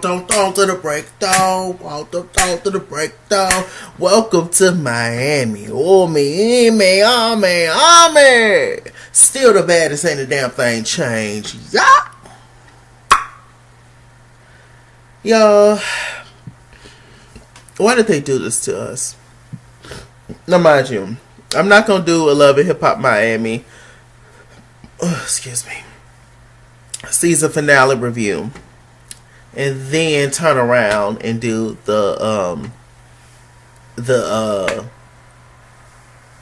Talk to the breakdown. Talk to the breakdown. Welcome to Miami. Oh, me. Still the baddest, ain't a damn thing changed. Yeah. Y'all, why did they do this to us? Now, mind you, I'm not going to do a Love and Hip Hop Miami, excuse me, season finale review, and then turn around and do the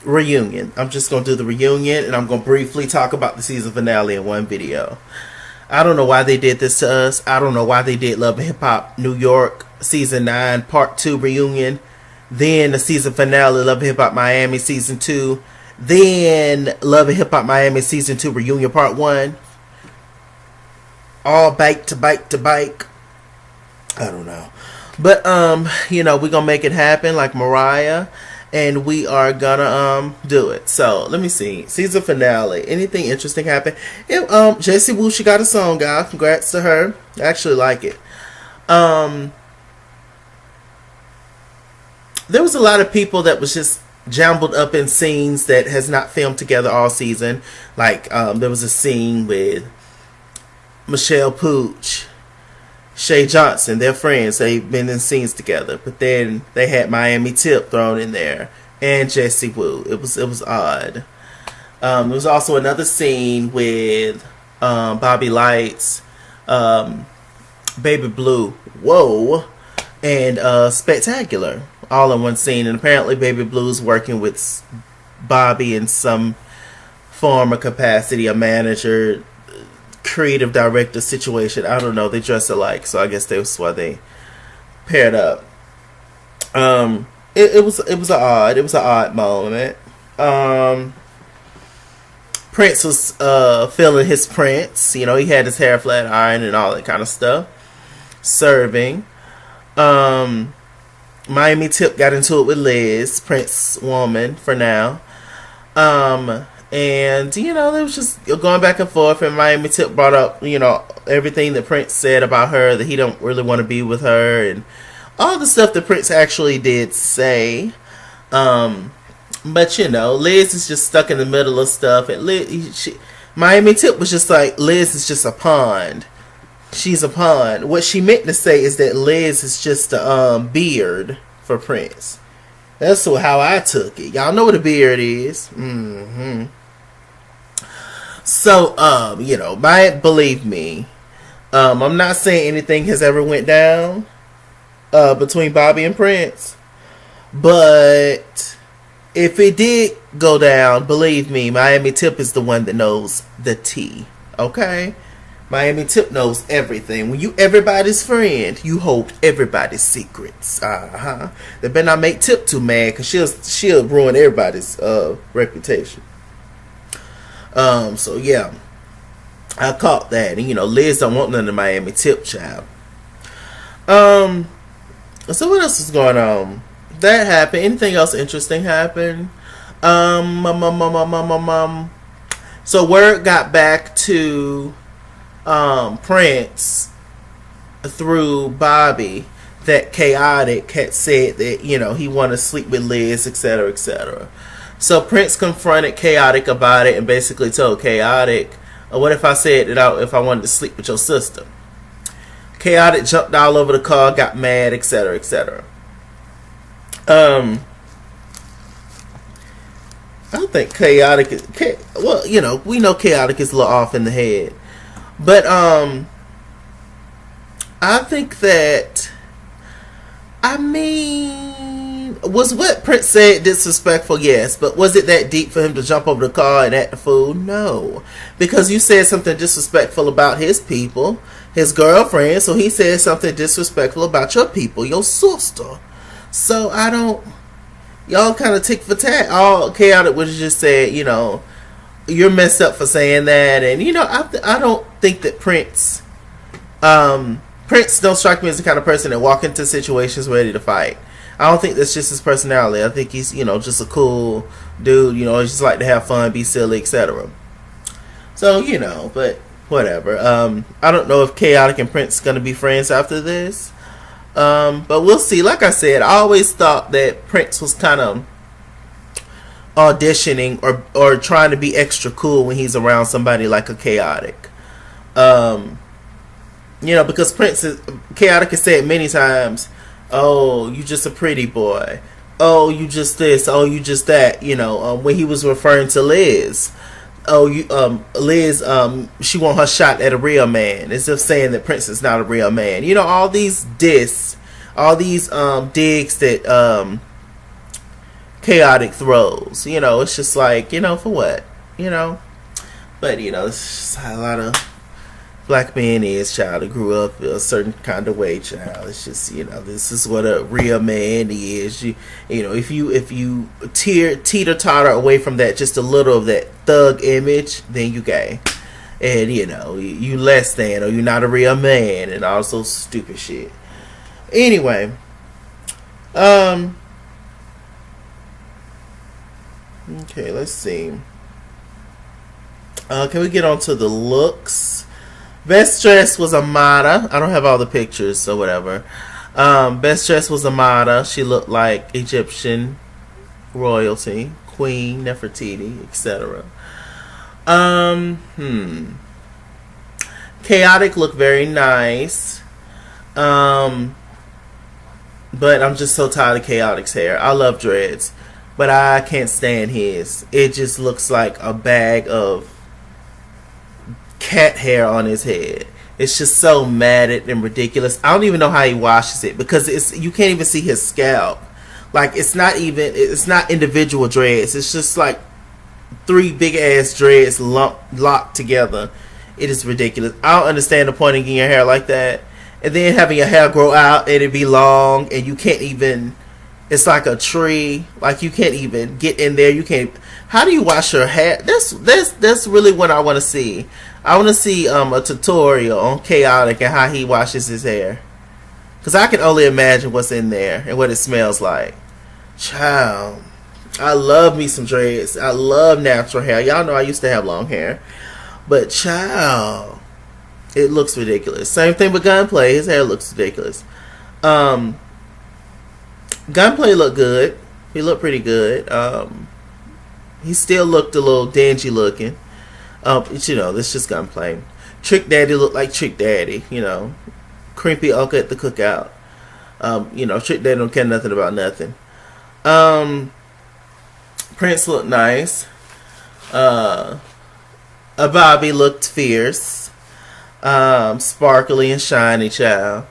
reunion. I'm just going to do the reunion, and I'm going to briefly talk about the season finale in one video. I don't know why they did this to us. I don't know why they did Love and Hip Hop New York season 9 part 2 reunion, then the season finale Love and Hip Hop Miami season 2, then Love and Hip Hop Miami season 2 reunion part 1, all bike to bike. I don't know, but we're gonna make it happen like Mariah, and we are gonna do it. So let me see, season finale, anything interesting happen? Jessie Woo, she got a song out. Congrats to her. I actually like it. There was a lot of people that was just jumbled up in scenes that has not filmed together all season. Like there was a scene with Michelle Pooch, Shay Johnson, they're friends. They've been in scenes together, but then they had Miami Tip thrown in there and Jessie Woo. It was odd. There was also another scene with Bobby Lights, Baby Blue, whoa, and Spectacular, all in one scene. And apparently Baby Blue's working with Bobby in some form or capacity, a manager, creative director situation. I don't know. They dress alike, so I guess that's why they paired up. It was an odd moment. Prince was feeling his Prince. He had his hair flat iron and all that kind of stuff. Serving. Miami Tip got into it with Liz, Prince woman for now. And, they was just going back and forth, and Miami Tip brought up, everything that Prince said about her, that he don't really want to be with her, and all the stuff that Prince actually did say. But, Liz is just stuck in the middle of stuff, and Miami Tip was just like, Liz is just a pawn. She's a pawn. What she meant to say is that Liz is just a beard for Prince. That's how I took it. Y'all know what a beard is. Mm-hmm. So, believe me, I'm not saying anything has ever went down between Bobby and Prince, but if it did go down, believe me, Miami Tip is the one that knows the tea. Okay? Miami Tip knows everything. When you everybody's friend, you hold everybody's secrets. They better not make Tip too mad, because she'll ruin everybody's reputation. So yeah, I caught that. And Liz don't want none of Miami Tip, child. So what else is going on? That happened. Anything else interesting happen? So word got back to Prince through Bobby that Chaotic had said that he wanted to sleep with Liz, etc., etc. So Prince confronted Chaotic about it and basically told Chaotic, what if I said that if I wanted to sleep with your sister? Chaotic jumped all over the car, got mad, etc., etc. I don't think Chaotic is, we know Chaotic is a little off in the head. But I think that, was what Prince said disrespectful? Yes, but was it that deep for him to jump over the car and act the fool? No, because you said something disrespectful about his people, his girlfriend, so he said something disrespectful about your people, your sister. So y'all kind of tick for tat. All Chaotic would have just said, you're messed up for saying that. And I don't think that Prince don't strike me as the kind of person that walk into situations ready to fight. I don't think that's just his personality. I think he's just a cool dude. He just like to have fun, be silly, etc. So but whatever. I don't know if Chaotic and Prince gonna be friends after this. But we'll see. Like I said, I always thought that Prince was kind of auditioning or trying to be extra cool when he's around somebody like a Chaotic. Because Chaotic has said many times, "Oh, you just a pretty boy. Oh, you just this. Oh, you just that." When he was referring to Liz. Oh, Liz, she want her shot at a real man. As if saying that Prince is not a real man. All these digs that Chaotic throws. It's just like, for what? But, it's just a lot of black man is, child, who grew up a certain kind of way, child. It's just, this is what a real man is. If you teeter-totter away from that, just a little of that thug image, then you gay. And, you less than, or you're not a real man, and all so stupid shit. Anyway, okay, let's see. Can we get on to the looks? Best dress was Amara. I don't have all the pictures, so whatever. Best dress was Amara. She looked like Egyptian royalty, Queen Nefertiti, etc. Chaotic looked very nice. But I'm just so tired of Chaotic's hair. I love dreads, but I can't stand his. It just looks like a bag of cat hair on his head. It's just so matted and ridiculous. I don't even know how he washes it, because you can't even see his scalp. Like, it's not individual dreads. It's just like 3 big ass dreads locked together. It is ridiculous. I don't understand the point of getting your hair like that and then having your hair grow out and it be long, and you can't even. It's like a tree. Like, you can't even get in there. You can't. How do you wash your hair? That's really what I want to see. I want to see a tutorial on Chaotic and how he washes his hair, because I can only imagine what's in there and what it smells like. Child, I love me some dreads. I love natural hair. Y'all know I used to have long hair, but child, it looks ridiculous. Same thing with Gunplay. His hair looks ridiculous. Gunplay looked good. He looked pretty good. He still looked a little dingy looking. This just Gunplay. Trick Daddy looked like Trick Daddy. Creepy uncle at the cookout. Trick Daddy don't care nothing about nothing. Prince looked nice. Bobby looked fierce. Sparkly and shiny, child.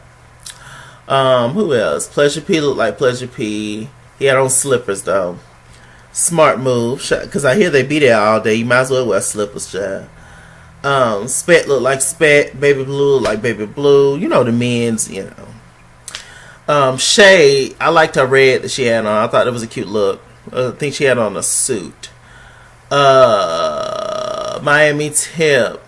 Who else? Pleasure P looked like Pleasure P. He had on slippers though. Smart move, because I hear they be there all day. You might as well wear slippers, child. Spet looked like Spet. Baby Blue looked like Baby Blue. The men's, Shay, I liked her red that she had on. I thought it was a cute look. I think she had on a suit. Miami Tip,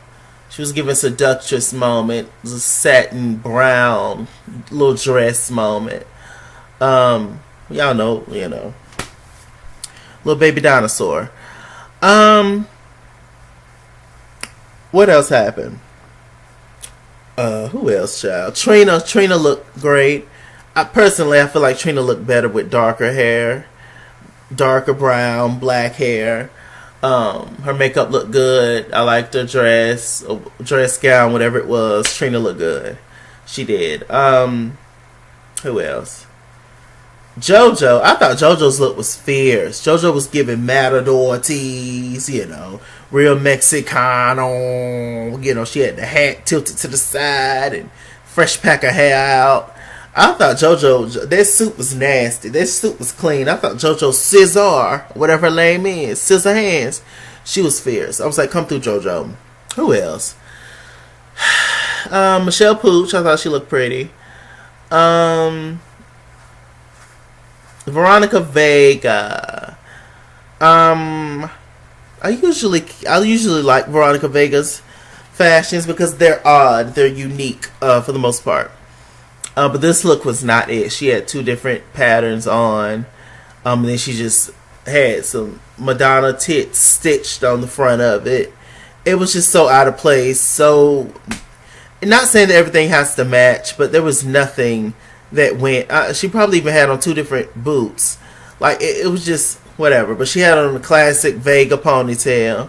she was giving seductress moment. It was a satin brown little dress moment. Y'all know, little baby dinosaur. What else happened? Who else, child? Trina looked great. I feel like Trina looked better with darker hair, darker brown, black hair. Her makeup looked good. I liked her dress gown, whatever it was. Trina looked good. She did. Who else? JoJo. I thought JoJo's look was fierce. JoJo was giving matador tease, real Mexicano. She had the hat tilted to the side and fresh pack of hair out. I thought JoJo, that suit was nasty. That suit was clean. I thought JoJo Scissor, whatever her name is, Scissor Hands, she was fierce. I was like, come through, JoJo. Who else? Michelle Pooch, I thought she looked pretty. Veronica Vega. I usually like Veronica Vega's fashions because they're odd, they're unique for the most part. But this look was not it. She had 2 different patterns on. And then she just had some Madonna tits stitched on the front of it. it was just so out of place. So, not saying that everything has to match, but there was nothing that went. She probably even had on 2 different boots. Like, it was just whatever. But she had on the classic Vega ponytail.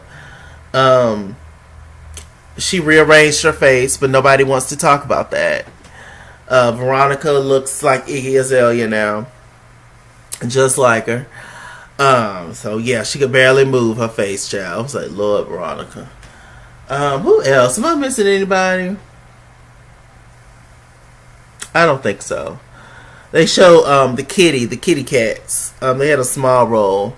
She rearranged her face, but nobody wants to talk about that. Veronica looks like Iggy Azalea now, just like her. So yeah, she could barely move her face, child. I was like, Lord, Veronica. Who else? Am I missing anybody? I don't think so. They show the kitty cats. They had a small role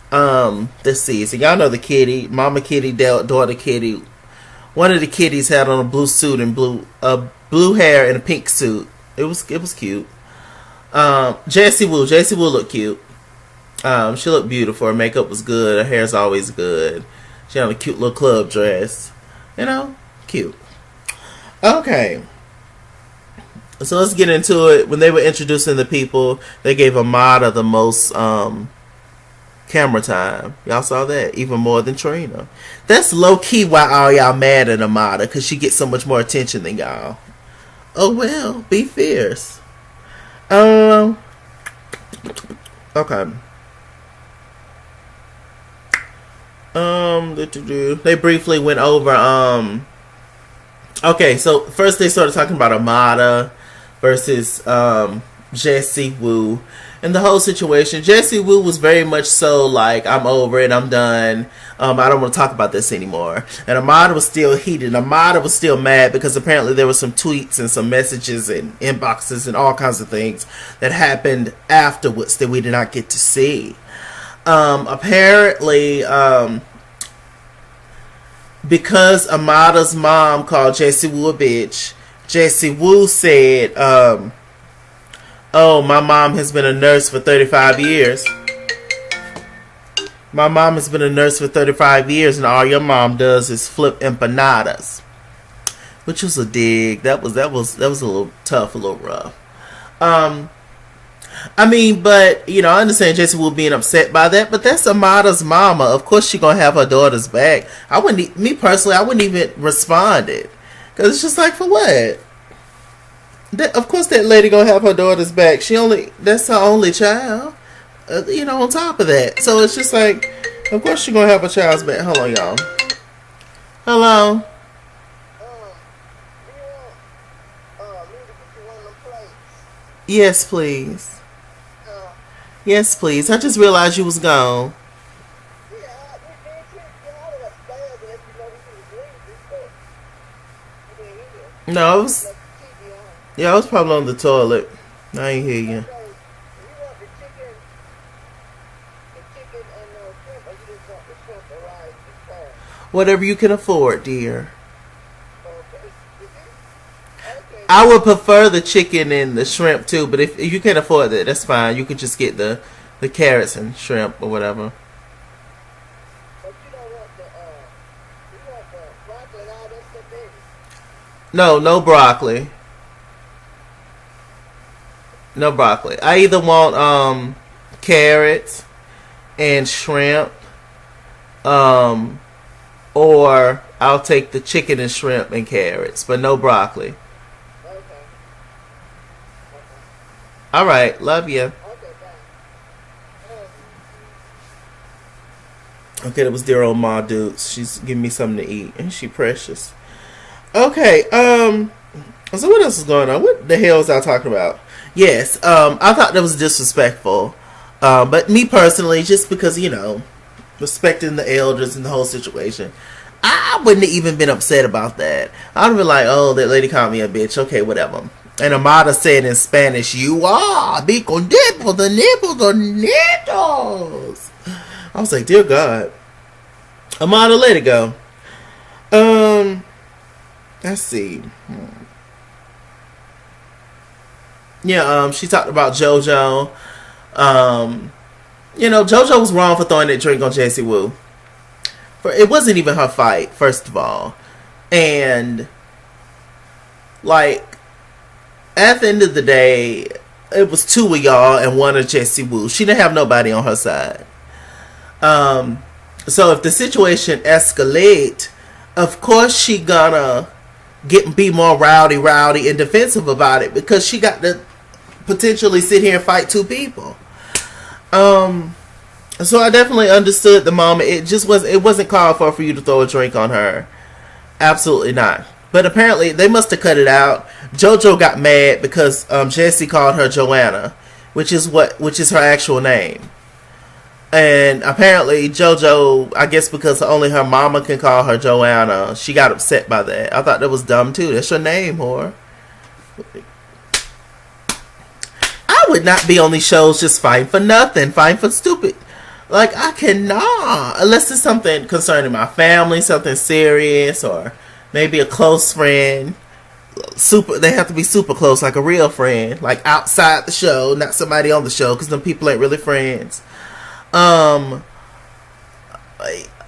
this season. Y'all know the kitty, Mama Kitty, daughter Kitty. One of the kitties had on a blue suit and blue hair and a pink suit. It was cute. Jessie Woo looked cute. She looked beautiful. Her makeup was good. Her hair's always good. She had a cute little club dress. You know, cute. Okay. So let's get into it. When they were introducing the people, they gave Amara the most camera time. Y'all saw that? Even more than Trina. That's low-key why all y'all mad at Amara, because she gets so much more attention than y'all. Oh well, be fierce. Okay. They briefly went over okay, so first they started talking about Amara versus Jessie Woo and the whole situation. Jessie Woo was very much so like, I'm over it, I'm done, I don't want to talk about this anymore. And Amara was still heated. Amara was still mad because apparently there were some tweets and some messages and inboxes and all kinds of things that happened afterwards that we did not get to see. Apparently, because Amara's mom called Jessie Woo a bitch, Jessie Woo said, oh, my mom has been a nurse for 35 years. My mom has been a nurse for 35 years and all your mom does is flip empanadas. Which was a dig. That was a little tough, a little rough. I mean, but, you know, I understand Jessie Woo being upset by that, but that's Amara's mama. Of course she gonna have her daughter's back. I wouldn't even respond it. Because it's just like, for what? Of course that lady gonna have her daughter's back. That's her only child. You know, on top of that. So it's just like, of course she gonna have her child's back. Hold on, y'all. Hello? Yes, please. Yes, please. I just realized you was gone. No, I was probably on the toilet. I ain't hear you. Whatever you can afford, dear. I would prefer the chicken and the shrimp too, but if you can't afford that, that's fine. You could just get the carrots and shrimp or whatever. No broccoli. No broccoli. I either want carrots and shrimp, or I'll take the chicken and shrimp and carrots, but no broccoli. All right, love you. Okay, that was dear old Ma Dukes. She's giving me something to eat, and she precious. Okay, so what else is going on? What the hell was I talking about? Yes, I thought that was disrespectful. But me personally, just because, you know, respecting the elders and the whole situation, I wouldn't have even been upset about that. I'd have been like, oh, that lady called me a bitch. Okay, whatever. And Amara said in Spanish, you are be con the nipples. I was like, dear God. Amara, let it go. Let's see. Yeah, she talked about JoJo. You know, JoJo was wrong for throwing that drink on Jessie Woo. It wasn't even her fight, first of all. And, like, at the end of the day, it was 2 of y'all and 1 of Jessie Woo. She didn't have nobody on her side. So if the situation escalate, of course she gonna be more rowdy and defensive about it, because she got to potentially sit here and fight two people. So I definitely understood the moment. It wasn't called for you to throw a drink on her. Absolutely not. But apparently they must have cut it out. JoJo got mad because Jessie called her Joanna, which is her actual name. And apparently JoJo, I guess because only her mama can call her Joanna, she got upset by that. I thought that was dumb too. That's your name, whore. I would not be on these shows just fighting for nothing, fighting for stupid. Like, I cannot, unless it's something concerning my family, something serious, or maybe a close friend. They have to be super close, like a real friend, like outside the show, not somebody on the show, because them people ain't really friends. Other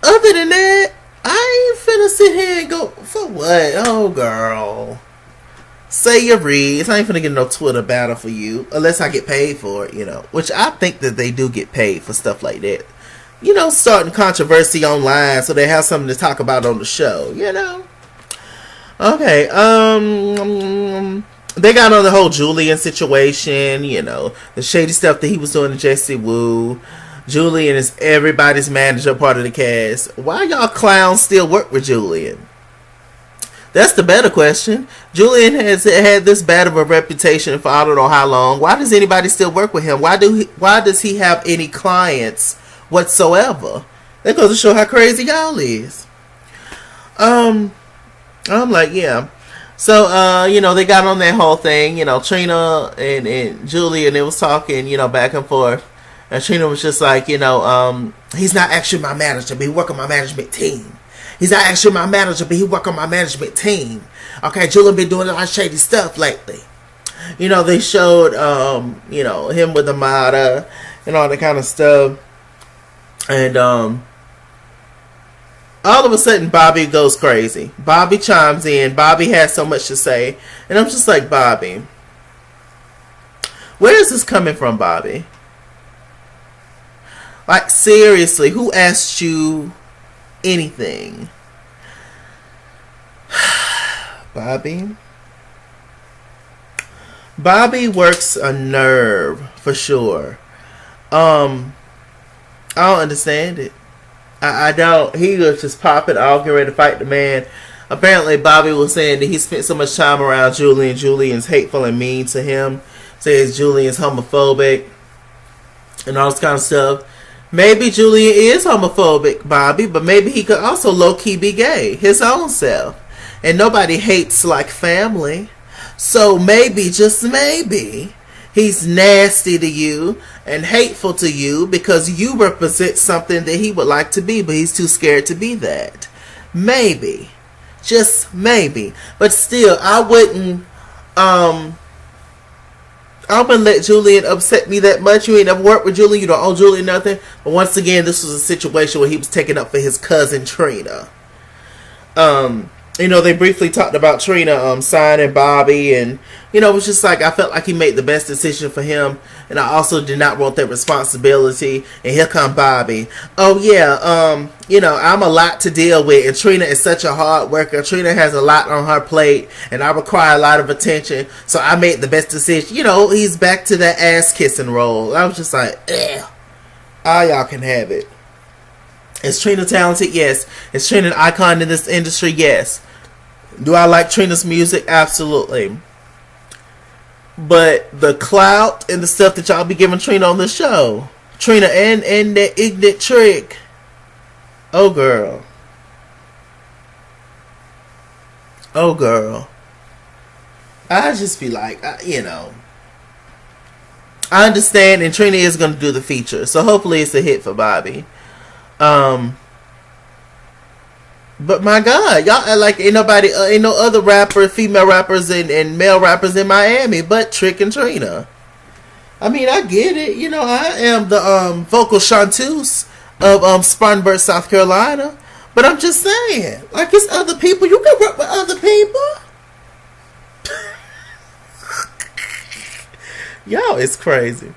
than that, I ain't finna sit here and go, for what? Oh, girl. Say your reads. I ain't finna get no Twitter battle for you, unless I get paid for it, which I think that they do get paid for stuff like that. Starting controversy online so they have something to talk about on the show, Okay, they got on the whole Julian situation, the shady stuff that he was doing to Jessie Woo. Julian is everybody's manager, part of the cast. Why y'all clowns still work with Julian? That's the better question. Julian has had this bad of a reputation for I don't know how long. Why does anybody still work with him? Why does he have any clients whatsoever? That goes to show how crazy y'all is. I'm like, yeah. So, they got on that whole thing, Trina and Julian, they was talking, back and forth. And Trina was just like, he's not actually my manager, but he work on my management team. He's not actually my manager, but he work on my management team. Okay, Julian been doing a lot of shady stuff lately. They showed, him with Amara and all that kind of stuff. And, all of a sudden, Bobby goes crazy. Bobby chimes in. Bobby has so much to say. And I'm just like, Bobby, where is this coming from, Bobby? Like, seriously, who asked you anything? Bobby works a nerve for sure. I don't understand it. I don't. He was just popping off, getting ready to fight the man. Apparently Bobby was saying that he spent so much time around Julian. Julian's hateful and mean to him. Says Julian's homophobic and all this kind of stuff. Maybe Julian is homophobic, Bobby, but maybe he could also low-key be gay, his own self. And nobody hates like family. So maybe, just maybe, he's nasty to you and hateful to you because you represent something that he would like to be, but he's too scared to be that. Maybe. Just maybe. But still, I wouldn't let Julian upset me that much. You ain't never worked with Julian. You don't owe Julian nothing. But once again, this was a situation where he was taking up for his cousin Trina. They briefly talked about Trina signing Bobby, and it was just like I felt like he made the best decision for him, and I also did not want that responsibility. And here come Bobby. Oh yeah, I'm a lot to deal with, and Trina is such a hard worker. Trina has a lot on her plate, and I require a lot of attention. So I made the best decision. He's back to that ass kissing role. I was just like, all y'all can have it. Is Trina talented? Yes. Is Trina an icon in this industry? Yes. Do I like Trina's music? Absolutely. But the clout and the stuff that y'all be giving Trina on the show, Trina and that ignorant trick, oh girl, I just be like, I understand, and Trina is going to do the feature, so hopefully it's a hit for Bobby. But my God, y'all act like ain't no other female rappers and male rappers in Miami but Trick and Trina. I mean, I get it. I am the vocal chanteuse of Spartanburg, South Carolina. But I'm just saying, like, it's other people. You can work with other people. Y'all, it's crazy.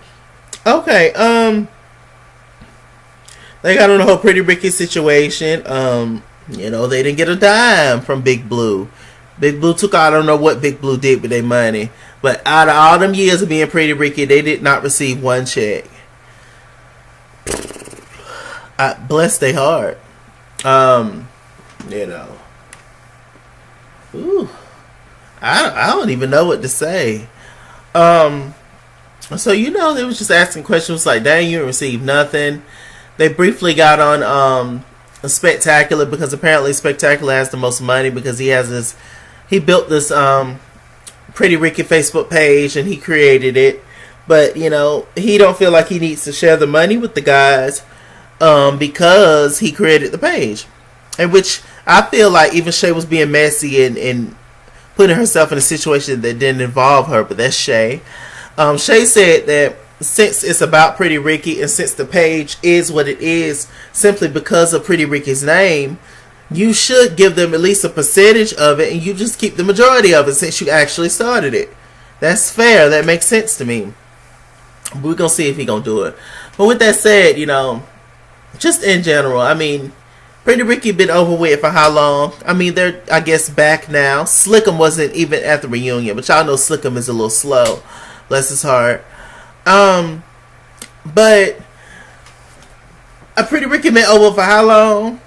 Okay, they got on the whole Pretty Ricky situation. You know, they didn't get a dime from Big Blue. Big Blue took, I don't know what Big Blue did with their money, but out of all them years of being Pretty Ricky, they did not receive one check. Bless their heart. You know. Ooh. I don't even know what to say. So, you know, they was just asking questions like, dang, you didn't receive nothing. They briefly got on Spectacular, because apparently Spectacular has the most money, because he built this Pretty Ricky Facebook page and he created it. But, you know, he don't feel like he needs to share the money with the guys because he created the page. In which I feel like even Shay was being messy and putting herself in a situation that didn't involve her, but that's Shay. Shay said that since it's about Pretty Ricky and since the page is what it is simply because of Pretty Ricky's name, you should give them at least a percentage of it and you just keep the majority of it since you actually started it. That's fair. That makes sense to me. We're going to see if he's going to do it. But with that said, you know, just in general, I mean, Pretty Ricky been over with for how long? I mean, they're, I guess, back now. Slickum wasn't even at the reunion, but y'all know Slickum is a little slow. Bless his heart. But a Pretty Ricky been over for how long?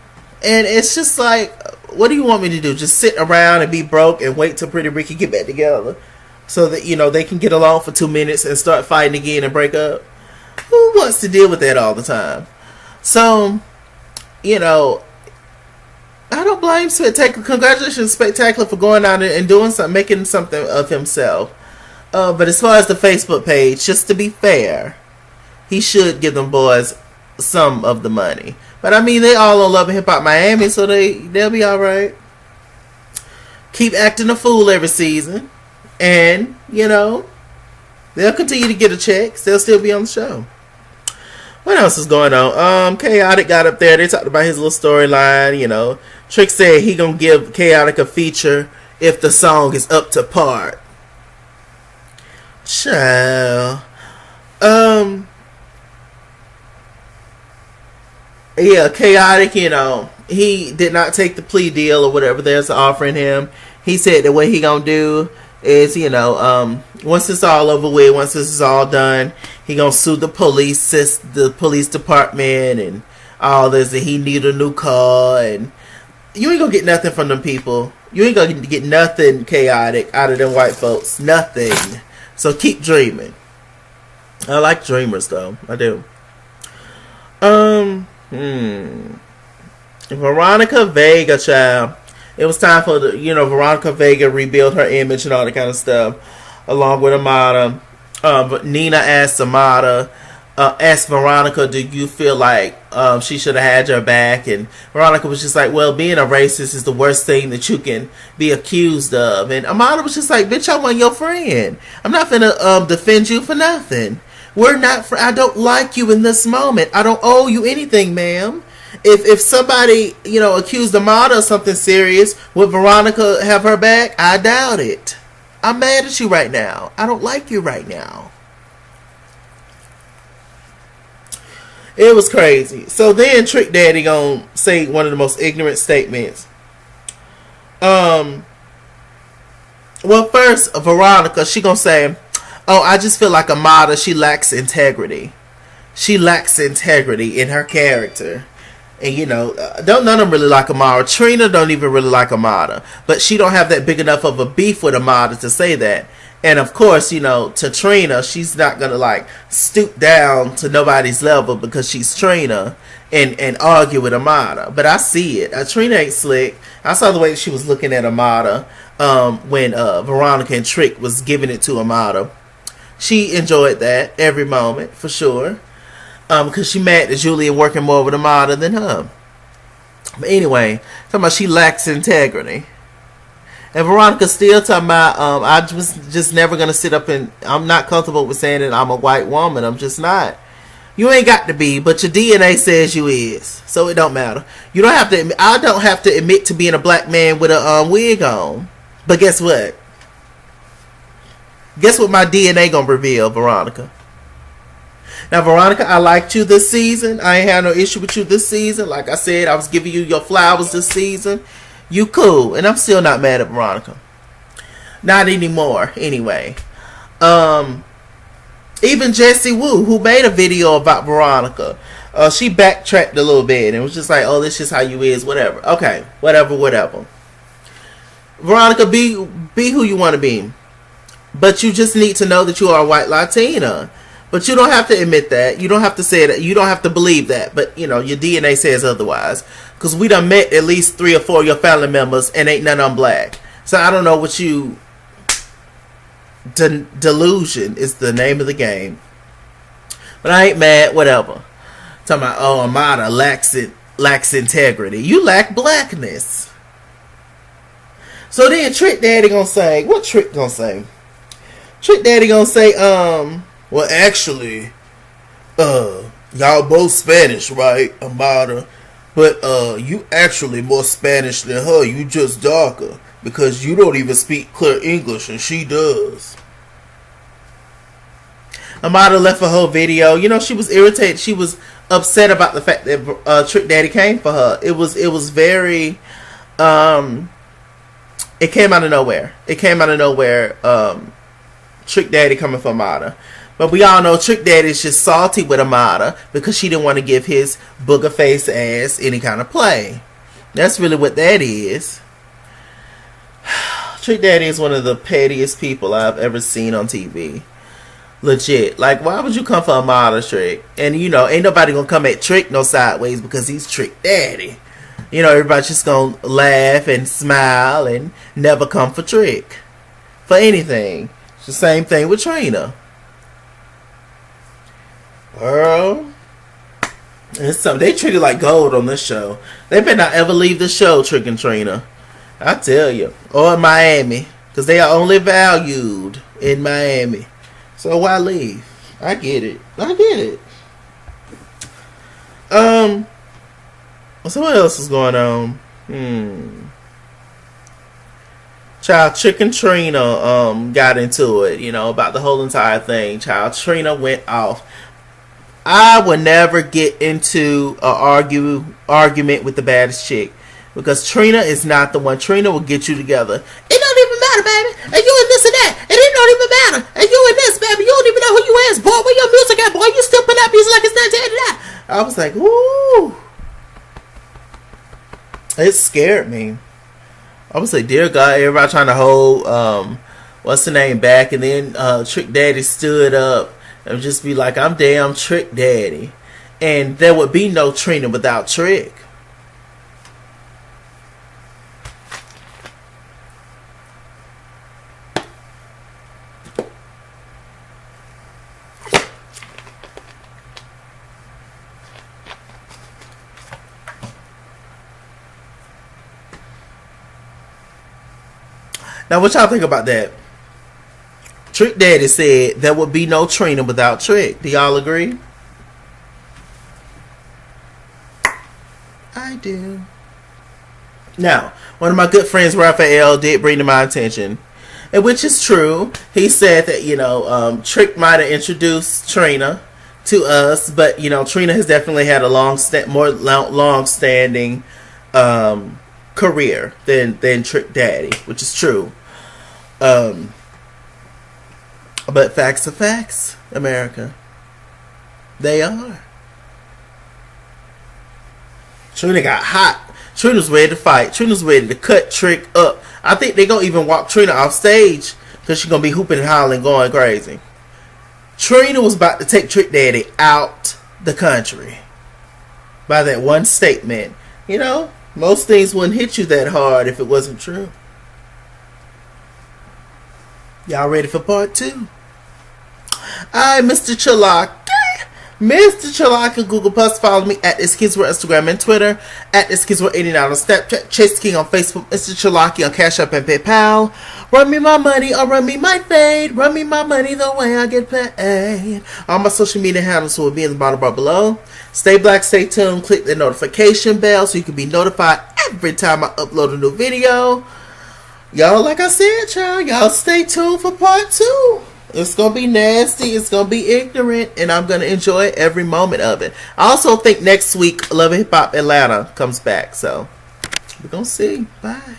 And it's just like, what do you want me to do? Just sit around and be broke and wait till Pretty Ricky get back together so that, you know, they can get along for 2 minutes and start fighting again and break up? Who wants to deal with that all the time? So, you know, I don't blame Spectacular. Congratulations, Spectacular, for going out and doing something, making something of himself. But as far as the Facebook page, just to be fair, he should give them boys some of the money. But I mean, they all on Love and Hip Hop Miami, so they'll be all right. Keep acting a fool every season, and you know they'll continue to get a check. They'll still be on the show. What else is going on? Chaotic got up there. They talked about his little storyline. You know, Trick said he gonna give Chaotic a feature if the song is up to par. Child. Yeah, Chaotic, you know, he did not take the plea deal or whatever there's offering him. He said that what he gonna do is, you know, once it's all over with, once this is all done, he gonna sue the police department and all this, and he need a new car, and you ain't gonna get nothing from them people. You ain't gonna get nothing, Chaotic, out of them white folks. Nothing. So keep dreaming. I like dreamers though. I do. Veronica Vega, child. It was time for Veronica Vega rebuild her image and all that kind of stuff, along with Amara. But Nina asked Veronica, do you feel like she should have had your back? And Veronica was just like, well, being a racist is the worst thing that you can be accused of. And Amara was just like, bitch, I want your friend. I'm not finna defend you for nothing. We're not. I don't like you in this moment. I don't owe you anything, ma'am. If somebody, accused Amara of something serious, would Veronica have her back? I doubt it. I'm mad at you right now. I don't like you right now. It was crazy. So then Trick Daddy gonna say one of the most ignorant statements. Well, first, Veronica, she gonna say, oh, I just feel like Amara, she lacks integrity. She lacks integrity in her character. And, don't none of them really like Amara. Trina don't even really like Amara. But she don't have that big enough of a beef with Amara to say that. And, of course, to Trina, she's not going to, stoop down to nobody's level because she's Trina and argue with Amara. But I see it. Trina ain't slick. I saw the way she was looking at Amara when Veronica and Trick was giving it to Amara. She enjoyed that every moment, for sure. Because she mad that Julia working more with Amara than her. But anyway, talking about she lacks integrity. And Veronica still talking about, I was just never going to sit up and, I'm not comfortable with saying that I'm a white woman. I'm just not. You ain't got to be, but your DNA says you is. So it don't matter. You don't have to, I don't have to admit to being a black man with a wig on. But guess what? Guess what my DNA going to reveal, Veronica? Now, Veronica, I liked you this season. I ain't had no issue with you this season. Like I said, I was giving you your flowers this season. You cool. And I'm still not mad at Veronica. Not anymore, anyway. Even Jessie Woo, who made a video about Veronica, she backtracked a little bit and was just like, oh, this is how you is, whatever. Okay, whatever. Veronica, be who you want to be. But you just need to know that you are a white Latina. But you don't have to admit that. You don't have to say that. You don't have to believe that. But, you know, your DNA says otherwise. Because we done met at least 3 or 4 of your family members and ain't none of them black. So I don't know what you... Delusion is the name of the game. But I ain't mad, whatever. Talking about, oh, Amara lacks integrity. You lack blackness. So then Trick Daddy gonna say, what Trick gonna say? Trick Daddy gonna say, well, actually, y'all both Spanish, right, Amara? But you actually more Spanish than her. You just darker. Because you don't even speak clear English and she does. Amara left her whole video. You know, she was irritated. She was upset about the fact that Trick Daddy came for her. It was very... it came out of nowhere. Trick Daddy coming for Amara. But we all know Trick Daddy is just salty with Amara because she didn't want to give his booger face ass any kind of play. That's really what that is. Trick Daddy is one of the pettiest people I've ever seen on TV. Legit. Like, why would you come for Amara, Trick? And, you know, ain't nobody gonna come at Trick no sideways because he's Trick Daddy. You know, everybody's just gonna laugh and smile and never come for Trick. For anything. It's the same thing with Trina. Girl. It's something. They treat it like gold on this show. They better not ever leave the show, Trick and Trina. I tell you. Or in Miami. Because they are only valued in Miami. So why leave? I get it. So what else is going on? Child, Trick and Trina got into it, you know, about the whole entire thing. Child, Trina went off. I would never get into an argument with the baddest chick. Because Trina is not the one. Trina will get you together. It don't even matter, baby. And you and this and that. And it don't even matter. And you and this, baby. You don't even know who you is, boy. Where your music at, boy? You still put out music like it's not that. I was like, ooh. It scared me. I was like, dear God, everybody trying to hold, what's the name, back. And then Trick Daddy stood up and just be like, I'm damn Trick Daddy. And there would be no Trina without Trick. Now, what y'all think about that? Trick Daddy said there would be no Trina without Trick. Do y'all agree? I do. Now, one of my good friends, Raphael, did bring to my attention, and which is true. He said that, you know, Trick might have introduced Trina to us, but, you know, Trina has definitely had a long-standing career than Trick Daddy, which is true. But facts are facts, America. They are. Trina got hot. Trina's ready to fight. Trina's ready to cut Trick up. I think they're gonna even walk Trina off stage because she's gonna be hooping and hollering, going crazy. Trina was about to take Trick Daddy out the country by that one statement. You know, most things wouldn't hit you that hard if it wasn't true. Y'all ready for part 2? Alright, Mr. Chalaki. Mr. Chalaki, Google Plus. Follow me at It's Kids World Instagram and Twitter. At It's Kids World 89 on Snapchat. Chase King on Facebook. Mr. Chalaki on Cash App and PayPal. Run me my money or run me my fade. Run me my money the way I get paid. All my social media handles will be in the bottom bar below. Stay black, stay tuned. Click the notification bell so you can be notified every time I upload a new video. Y'all, like I said, y'all stay tuned for part 2. It's going to be nasty. It's going to be ignorant. And I'm going to enjoy every moment of it. I also think next week, Love and Hip Hop Atlanta comes back. So, we're going to see. Bye.